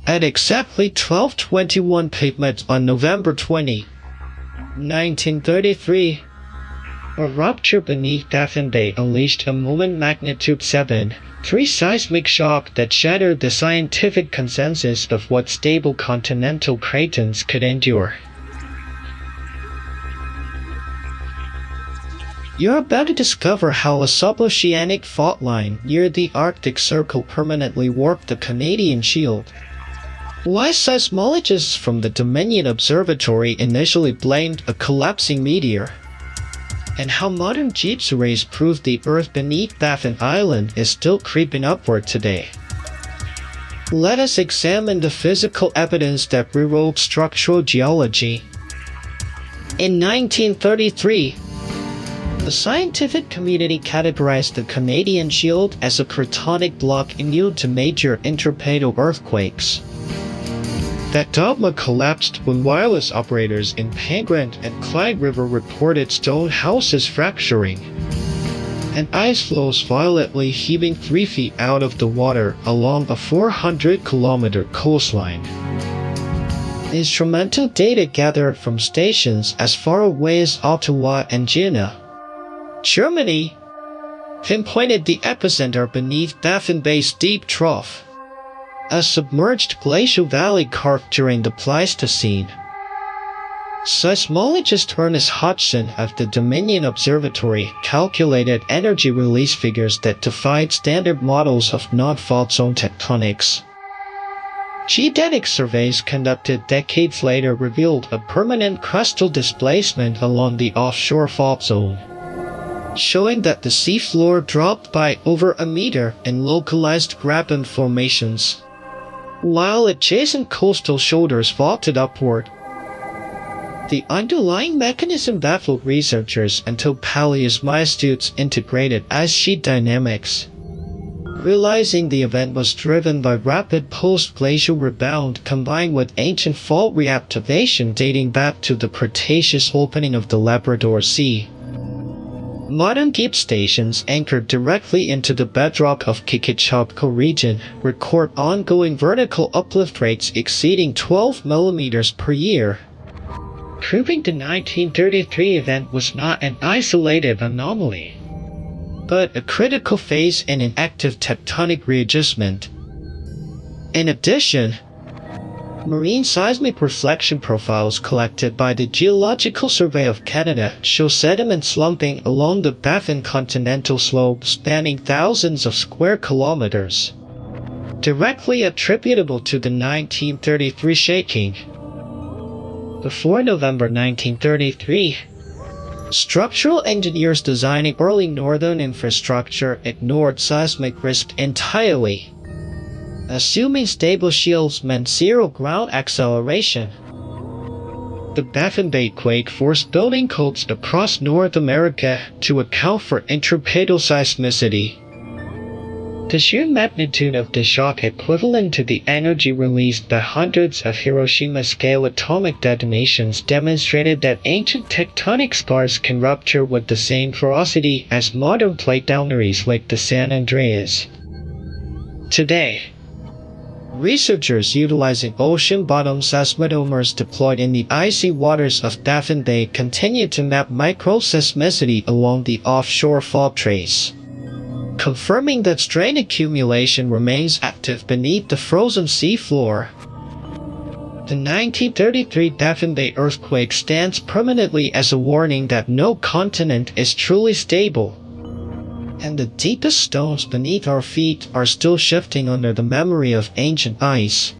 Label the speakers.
Speaker 1: At exactly 12:21 p.m. on November 20, 1933, a rupture beneath Baffin Bay unleashed a moment magnitude 7.3 seismic shock that shattered the scientific consensus of what stable continental cratons could endure. You're about to discover how a suboceanic fault line near the Arctic Circle permanently warped the Canadian Shield, why seismologists from the Dominion Observatory initially blamed a collapsing meteor, and how modern G-rays prove the Earth beneath Baffin Island is still creeping upward today. Let us examine the physical evidence that rewrote structural geology. In 1933, the scientific community categorized the Canadian Shield as a cratonic block immune to major intraplate earthquakes. That dogma collapsed when wireless operators in Penguin and Clyde River reported stone houses fracturing, and ice floes violently heaving 3 feet out of the water along a 400-kilometer coastline. Instrumental data gathered from stations as far away as Ottawa and Jena, Germany, pinpointed the epicenter beneath Baffin Bay's deep trough, a submerged glacial valley carved during the Pleistocene. Seismologist Ernest Hodgson of the Dominion Observatory calculated energy release figures that defied standard models of non-fault zone tectonics. Geodetic surveys conducted decades later revealed a permanent crustal displacement along the offshore fault zone, showing that the seafloor dropped by over a meter in localized graben formations, while adjacent coastal shoulders vaulted upward. The underlying mechanism baffled researchers until paleoseismologists integrated ice sheet dynamics, realizing the event was driven by rapid post-glacial rebound combined with ancient fault reactivation dating back to the Cretaceous opening of the Labrador Sea. Modern deep stations anchored directly into the bedrock of Geological region record ongoing vertical uplift rates exceeding 12 millimeters per year, proving the 1933 event was not an isolated anomaly, but a critical phase in an active tectonic readjustment. In addition, marine seismic reflection profiles collected by the Geological Survey of Canada show sediment slumping along the Baffin continental slope spanning thousands of square kilometers, directly attributable to the 1933 shaking. Before November 1933, structural engineers designing early northern infrastructure ignored seismic risk entirely, assuming stable shields meant zero ground acceleration. The Baffin Bay quake forced building codes across North America to account for intraplate seismicity. The sheer magnitude of the shock, equivalent to the energy released by hundreds of Hiroshima-scale atomic detonations, demonstrated that ancient tectonic scars can rupture with the same ferocity as modern plate boundaries like the San Andreas. Today, researchers utilizing ocean-bottom seismometers deployed in the icy waters of Baffin Bay continue to map microseismicity along the offshore fault trace, confirming that strain accumulation remains active beneath the frozen seafloor. The 1933 Baffin Bay earthquake stands permanently as a warning that no continent is truly stable, and the deepest stones beneath our feet are still shifting under the memory of ancient ice.